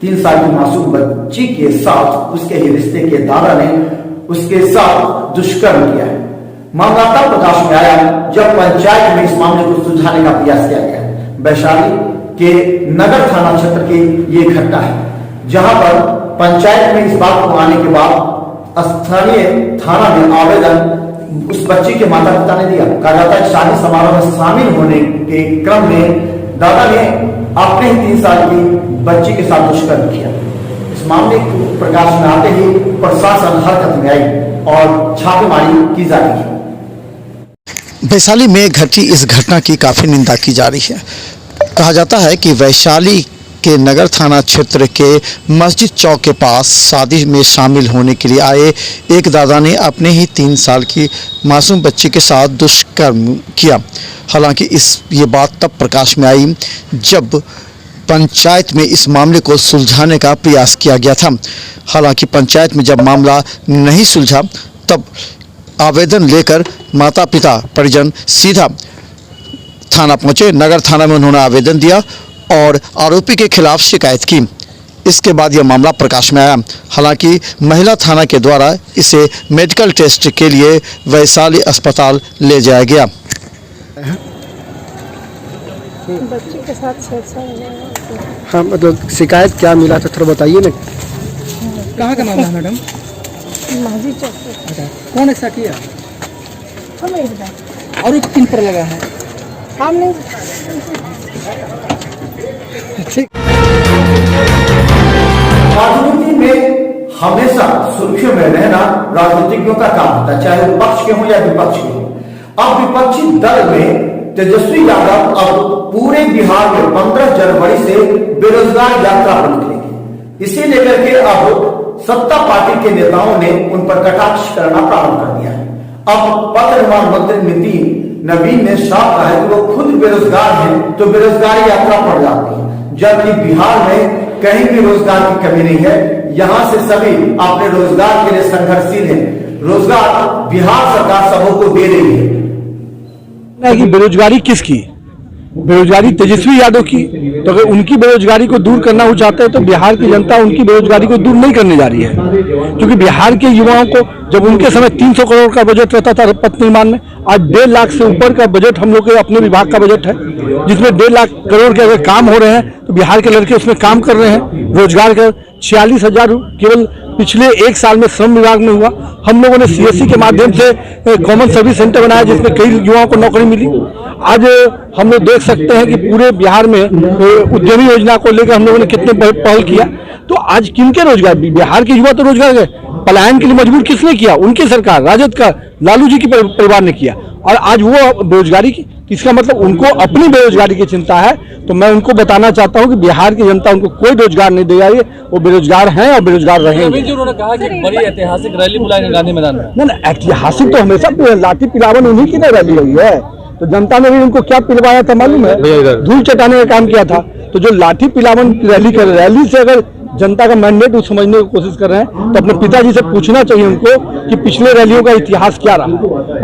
3 साल की मासूम बच्ची के साथ उसके ही रिश्ते के दादा ने उसके साथ दुष्कर्म किया है। मामला तब प्रकाश में आया जब पंचायत में इस मामले को सुलझाने का प्रयास किया गया। वैशाली के नगर थाना क्षेत्र की ये घटना है, जहां पर पंचायत में इस बात को आने के बाद स्थानीय थाना में आवेदन उस बच्ची के माता पिता ने दिया। कहा जाता है शादी समारोह में शामिल होने के क्रम में दादा ने अपने ही 3 साल की बच्ची के साथ दुष्कर्म किया। इस मामले को प्रकाश में आते ही प्रशासन हरकत में आई और छापेमारी की जा रही है। वैशाली में घटी इस घटना की काफ़ी निंदा की जा रही है। कहा जाता है कि वैशाली के नगर थाना क्षेत्र के मस्जिद चौक के पास शादी में शामिल होने के लिए आए एक दादा ने अपने ही 3 साल की मासूम बच्ची के साथ दुष्कर्म किया। हालांकि ये बात तब प्रकाश में आई जब पंचायत में इस मामले को सुलझाने का प्रयास किया गया था। हालांकि पंचायत में जब मामला नहीं सुलझा तब आवेदन लेकर माता पिता परिजन सीधा थाना पहुंचे। नगर थाना में उन्होंने आवेदन दिया और आरोपी के खिलाफ शिकायत की। इसके बाद यह मामला प्रकाश में आया। हालांकि महिला थाना के द्वारा इसे मेडिकल टेस्ट के लिए वैशाली अस्पताल ले जाया गया। बच्चे के साथ छेड़छाड़। हाँ, मतलब शिकायत क्या मिला था थोड़ा बताइए ना। कहाँ का मामला है मैडम? मस्जिद चौक। अच्छा, कौन ऐसा किया? हम इधर और किन पर लगा है? हम नहीं। ठीक। राजनीति में हमेशा सुर्खियों में रहना राजनीतिज्ञों का काम होता है, चाहे वो पक्ष के हो या विपक्ष के हो। अब विपक्षी दल में तेजस्वी यादव अब पूरे बिहार में 15 जनवरी से बेरोजगार यात्रा पर निकलेंगे। इसे लेकर के अब सत्ता पार्टी के नेताओं ने उन पर कटाक्ष करना प्रारंभ कर दिया है। अब पथ निर्माण मंत्री नितिन नवीन ने साफ कहा है कि वो खुद बेरोजगार हैं तो बेरोजगारी यात्रा पड़ जाती है, जबकि बिहार में कहीं भी रोजगार की कमी नहीं है। यहाँ से सभी अपने रोजगार के लिए संघर्षशील हैं। रोजगार बिहार सरकार सबको दे रही है। कि बेरोजगारी किसकी? बेरोजगारी तेजस्वी यादव की। तो अगर उनकी बेरोजगारी को दूर करना वो चाहते हैं तो बिहार की जनता उनकी बेरोजगारी को दूर नहीं करने जा रही है। क्योंकि बिहार के युवाओं को जब उनके समय 300 करोड़ का बजट रहता था पथ निर्माण में, आज 1.5 लाख से ऊपर का बजट हम लोग के अपने विभाग का बजट है, जिसमें 1.5 लाख करोड़ के अगर काम हो रहे हैं तो बिहार के लड़के उसमें काम कर रहे हैं। रोजगार का 46,000 केवल पिछले 1 साल में श्रम विभाग में हुआ। हम लोगों ने CSC के माध्यम से कॉमन सर्विस सेंटर बनाया जिसमें कई युवाओं को नौकरी मिली। आज हम लोग देख सकते हैं कि पूरे बिहार में उद्यमी योजना को लेकर हम लोगों ने कितने पहल किया। तो आज किनके रोजगार? बिहार के युवा तो रोजगार गए, पलायन के लिए मजबूर किसने किया? उनकी सरकार, राजद का लालू जी की परिवार ने किया। और आज वो बेरोजगारी की, इसका मतलब उनको अपनी बेरोजगारी की चिंता है। तो मैं उनको बताना चाहता हूं कि बिहार की जनता उनको कोई रोजगार नहीं दे रही है, वो बेरोजगार हैं और बेरोजगार रहेंगे। उन्होंने कहा कि बड़ी ऐतिहासिक रैली बुलाएंगे गांधी मैदान में। ना ऐतिहासिक तो हमेशा लाठी पिलावन उन्हीं की ना रैली हुई है। तो जनता ने भी उनको क्या पिलवाया था मालूम है? धूल चटाने का काम किया था। तो जो लाठी पिलावन रैली कर, रैली से अगर जनता का मैंडेट वो समझने की कोशिश कर रहे हैं तो अपने पिताजी से पूछना चाहिए उनको कि पिछले रैलियों का इतिहास क्या रहा।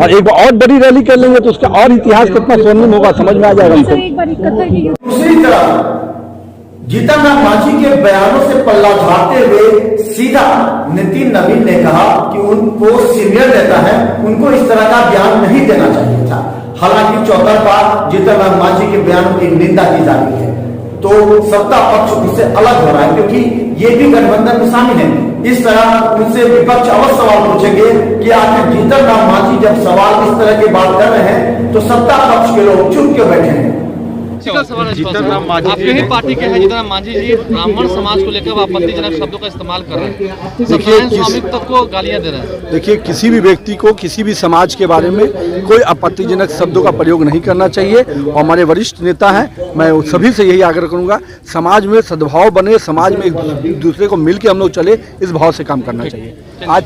और एक बार और बड़ी रैली कर लेंगे तो उसका और इतिहास कितना स्वर्णिम होगा, समझ में आ जाएगा। दूसरी तरफ जीतन राम मांझी के बयानों से पल्ला झाड़ते हुए सीधा नितिन नवीन ने कहा कि उनको सीनियर नेता है, उनको इस तरह का बयान नहीं देना चाहिए था। हालांकि चौतरफा जीतन राम मांझी के बयानों की निंदा की जा रही है तो सत्ता पक्ष उससे अलग हो रहा है, क्योंकि ये भी गठबंधन में शामिल है। इस तरह उनसे विपक्ष अवश्य सवाल पूछेंगे कि आखिर जीतन राम मांझी जब सवाल इस तरह की बात कर रहे हैं तो सत्ता पक्ष के लोग चुप क्यों बैठे हैं? जीतन राम मांझी आपके ही पार्टी के हैं जीतन राम मांझी जी ब्राह्मण समाज को लेकर आपत्तिजनक शब्दों का इस्तेमाल कर रहे हैं, स्वामित्व को गालियां दे रहे हैं। देखिए, किसी भी व्यक्ति को किसी भी समाज के बारे में कोई आपत्तिजनक शब्दों का प्रयोग नहीं करना चाहिए। और हमारे वरिष्ठ नेता हैं, मैं सभी से यही आग्रह करूंगा, समाज में सद्भाव बने, समाज में एक दूसरे को मिल के हम लोग चले, इस भाव से काम करना चाहिए। आज